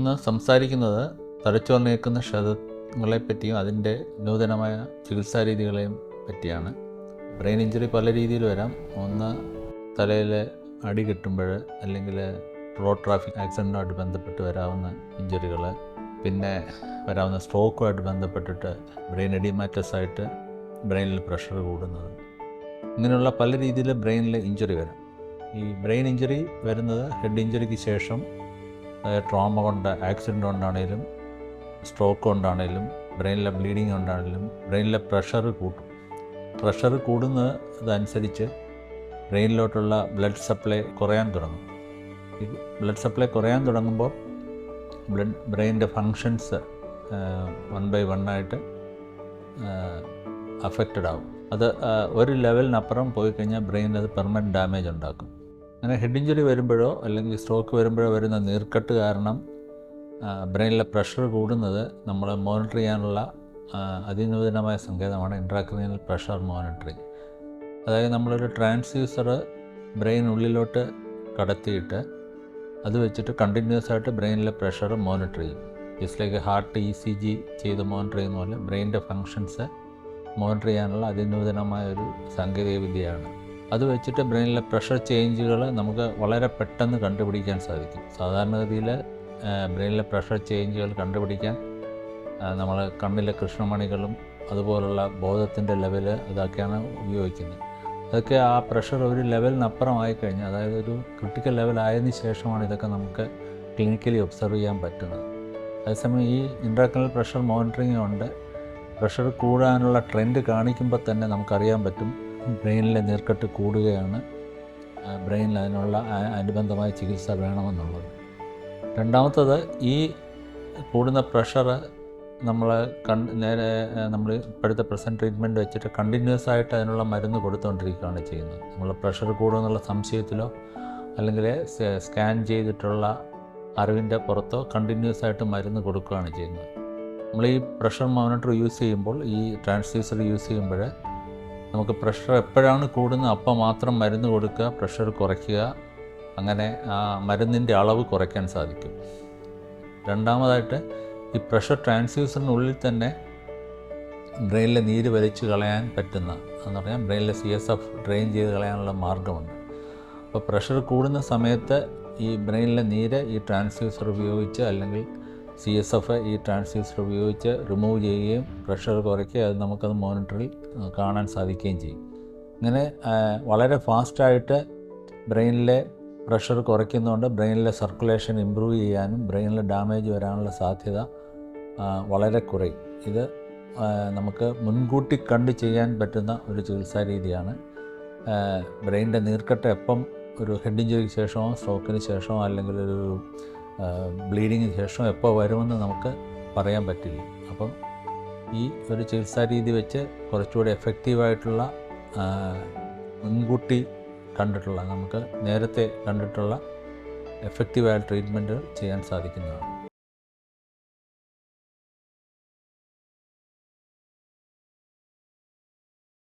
നമ്മളിന്ന് സംസാരിക്കുന്നത് തലച്ചോറിനേൽക്കുന്ന ക്ഷതങ്ങളെപ്പറ്റിയും അതിൻ്റെ നൂതനമായ ചികിത്സാ രീതികളെയും പറ്റിയാണ്. ബ്രെയിൻ ഇഞ്ചുറി പല രീതിയിൽ വരാം. ഒന്ന്, തലയിൽ അടി കിട്ടുമ്പോൾ അല്ലെങ്കിൽ റോഡ് ട്രാഫിക് ആക്സിഡൻറ്റുമായിട്ട് ബന്ധപ്പെട്ട് വരാവുന്ന ഇഞ്ചുറികൾ, പിന്നെ വരാവുന്ന സ്ട്രോക്കുമായിട്ട് ബന്ധപ്പെട്ടിട്ട് ബ്രെയിൻ എഡിമാറ്റസ് ആയിട്ട് ബ്രെയിനിൽ പ്രഷർ കൂടുന്നത്, ഇങ്ങനെയുള്ള പല രീതിയിൽ ബ്രെയിനിൽ ഇഞ്ചുറി വരാം. ഈ ബ്രെയിൻ ഇഞ്ചുറി വരുന്നത് ഹെഡ് ഇഞ്ചുറിക്ക് ശേഷം ട്രോമ കൊണ്ട്, ആക്സിഡൻ്റ് കൊണ്ടാണേലും സ്ട്രോക്ക് കൊണ്ടാണേലും ബ്രെയിനിലെ ബ്ലീഡിങ് കൊണ്ടാണേലും ബ്രെയിനിലെ പ്രഷർ കൂട്ടും. പ്രഷർ കൂടുന്നതനുസരിച്ച് ബ്രെയിനിലോട്ടുള്ള ബ്ലഡ് സപ്ലൈ കുറയാൻ തുടങ്ങും. ഈ ബ്ലഡ് സപ്ലൈ കുറയാൻ തുടങ്ങുമ്പോൾ ബ്രെയിനിൻ്റെ ഫങ്ഷൻസ് വൺ ബൈ വൺ ആയിട്ട് അഫക്റ്റഡ് ആവും. അത് ഒരു ലെവലിനപ്പുറം പോയി കഴിഞ്ഞാൽ ബ്രെയിനിൽ അത് പെർമനൻറ്റ് ഡാമേജ് ഉണ്ടാക്കും. അങ്ങനെ ഹെഡ് ഇഞ്ചുറി വരുമ്പോഴോ അല്ലെങ്കിൽ സ്ട്രോക്ക് വരുമ്പോഴോ വരുന്ന നീർക്കെട്ട് കാരണം ബ്രെയിനിലെ പ്രഷർ കൂടുന്നത് നമ്മൾ മോണിറ്റർ ചെയ്യാനുള്ള അതിനൂതനമായ സങ്കേതമാണ് ഇൻട്രാക്രീനിയൽ പ്രഷർ മോണിറ്ററിങ്. അതായത് നമ്മളൊരു ട്രാൻസ്ഡ്യൂസർ ബ്രെയിനുള്ളിലോട്ട് കടത്തിയിട്ട് അത് വെച്ചിട്ട് കണ്ടിന്യൂസ് ആയിട്ട് ബ്രെയിനിലെ പ്രഷർ മോണിറ്റർ ചെയ്യും. ജസ്റ്റ് ലൈക്ക് ഹാർട്ട് ECG ചെയ്ത് മോണിറ്റർ ചെയ്യുന്ന പോലെ ബ്രെയിനിൻ്റെ ഫങ്ഷൻസ് മോണിറ്റർ ചെയ്യാനുള്ള അതിനൂതനമായ ഒരു സാങ്കേതിക വിദ്യയാണ്. അത് വെച്ചിട്ട് ബ്രെയിനിലെ പ്രഷർ ചേഞ്ചുകൾ നമുക്ക് വളരെ പെട്ടെന്ന് കണ്ടുപിടിക്കാൻ സാധിക്കും. സാധാരണഗതിയിൽ ബ്രെയിനിലെ പ്രഷർ ചേഞ്ചുകൾ കണ്ടുപിടിക്കാൻ നമ്മൾ കണ്ണിലെ കൃഷ്ണമണികളും അതുപോലുള്ള ബോധത്തിൻ്റെ ലെവല് അതൊക്കെയാണ് ഉപയോഗിക്കുന്നത്. അതൊക്കെ ആ പ്രഷർ ഒരു ലെവലിനപ്പുറമായി കഴിഞ്ഞാൽ, അതായത് ഒരു ക്രിട്ടിക്കൽ ലെവലായതിനു ശേഷമാണ് ഇതൊക്കെ നമുക്ക് ക്ലിനിക്കലി ഒബ്സർവ് ചെയ്യാൻ പറ്റുന്നത്. അതേസമയം ഈ ഇൻട്രാക്രീനിയൽ പ്രഷർ മോണിറ്ററിങ് കൊണ്ട് പ്രഷർ കൂടാനുള്ള ട്രെൻഡ് കാണിക്കുമ്പോൾ തന്നെ നമുക്കറിയാൻ പറ്റും ബ്രെയിനിലെ നീർക്കെട്ട് കൂടുകയാണ്, ബ്രെയിനിൽ അതിനുള്ള അനുബന്ധമായ ചികിത്സ വേണമെന്നുള്ളത്. രണ്ടാമത്തത്, ഈ കൂടുന്ന പ്രഷർ നമ്മൾ നമ്മൾ ഇപ്പോഴത്തെ പ്രസൻറ്റ് ട്രീറ്റ്മെൻറ്റ് വെച്ചിട്ട് കണ്ടിന്യൂസ് ആയിട്ട് അതിനുള്ള മരുന്ന് കൊടുത്തുകൊണ്ടിരിക്കുകയാണ് ചെയ്യുന്നത്. നമ്മൾ പ്രഷർ കൂടുമെന്നുള്ള സംശയത്തിലോ അല്ലെങ്കിൽ സ്കാൻ ചെയ്തിട്ടുള്ള അറിവിൻ്റെ പുറത്തോ കണ്ടിന്യൂസ് ആയിട്ട് മരുന്ന് കൊടുക്കുകയാണ് ചെയ്യുന്നത്. നമ്മൾ ഈ പ്രഷർ മോണിറ്റർ യൂസ് ചെയ്യുമ്പോൾ, ഈ ട്രാൻസ്ഡ്യൂസർ യൂസ് ചെയ്യുമ്പോൾ നമുക്ക് പ്രഷർ എപ്പോഴാണ് കൂടുന്നത് അപ്പോൾ മാത്രം മരുന്ന് കൊടുക്കുക, പ്രഷർ കുറയ്ക്കുക, അങ്ങനെ ആ മരുന്നിൻ്റെ അളവ് കുറയ്ക്കാൻ സാധിക്കും. രണ്ടാമതായിട്ട്, ഈ പ്രഷർ ട്രാൻസ്ഡ്യൂസറിനുള്ളിൽ തന്നെ ബ്രെയിനിലെ നീര് വലിച്ച് കളയാൻ പറ്റുന്ന, എന്ന് പറഞ്ഞാൽ ബ്രെയിനിലെ CSF ഡ്രെയിൻ ചെയ്ത് കളയാനുള്ള മാർഗ്ഗമുണ്ട്. അപ്പോൾ പ്രഷർ കൂടുന്ന സമയത്ത് ഈ ബ്രെയിനിലെ നീര് ഈ ട്രാൻസ്ഡ്യൂസർ ഉപയോഗിച്ച് അല്ലെങ്കിൽ CSF ഈ ട്രാൻസ്ഡ്യൂസർ ഉപയോഗിച്ച് റിമൂവ് ചെയ്യുകയും പ്രഷർ കുറയ്ക്കുകയും അത് നമുക്കത് മോണിറ്ററിൽ കാണാൻ സാധിക്കുകയും ചെയ്യും. ഇങ്ങനെ വളരെ ഫാസ്റ്റായിട്ട് ബ്രെയിനിലെ പ്രഷർ കുറയ്ക്കുന്നതുകൊണ്ട് ബ്രെയിനിലെ സർക്കുലേഷൻ ഇമ്പ്രൂവ് ചെയ്യാനും ബ്രെയിനിൽ ഡാമേജ് വരാനുള്ള സാധ്യത വളരെ കുറയും. ഇത് നമുക്ക് മുൻകൂട്ടി കണ്ട് ചെയ്യാൻ പറ്റുന്ന ഒരു ചികിത്സാ രീതിയാണ്. ബ്രെയിനിൻ്റെ നീർക്കെട്ട് എപ്പം ഒരു ഹെഡ് ഇഞ്ചുറിക്ക് ശേഷമോ സ്ട്രോക്കിന് ശേഷമോ അല്ലെങ്കിൽ ഒരു ബ്ലീഡിങ്ങിന് ശേഷം എപ്പോൾ വരുമെന്ന് നമുക്ക് പറയാൻ പറ്റില്ല. അപ്പം ഈ ഒരു ചികിത്സാ രീതി വെച്ച് കുറച്ചുകൂടി എഫക്റ്റീവായിട്ടുള്ള, മുൻകൂട്ടി കണ്ടിട്ടുള്ള, നമുക്ക് നേരത്തെ കണ്ടിട്ടുള്ള എഫക്റ്റീവായ ട്രീറ്റ്മെൻറ്റുകൾ ചെയ്യാൻ സാധിക്കുന്നതാണ്.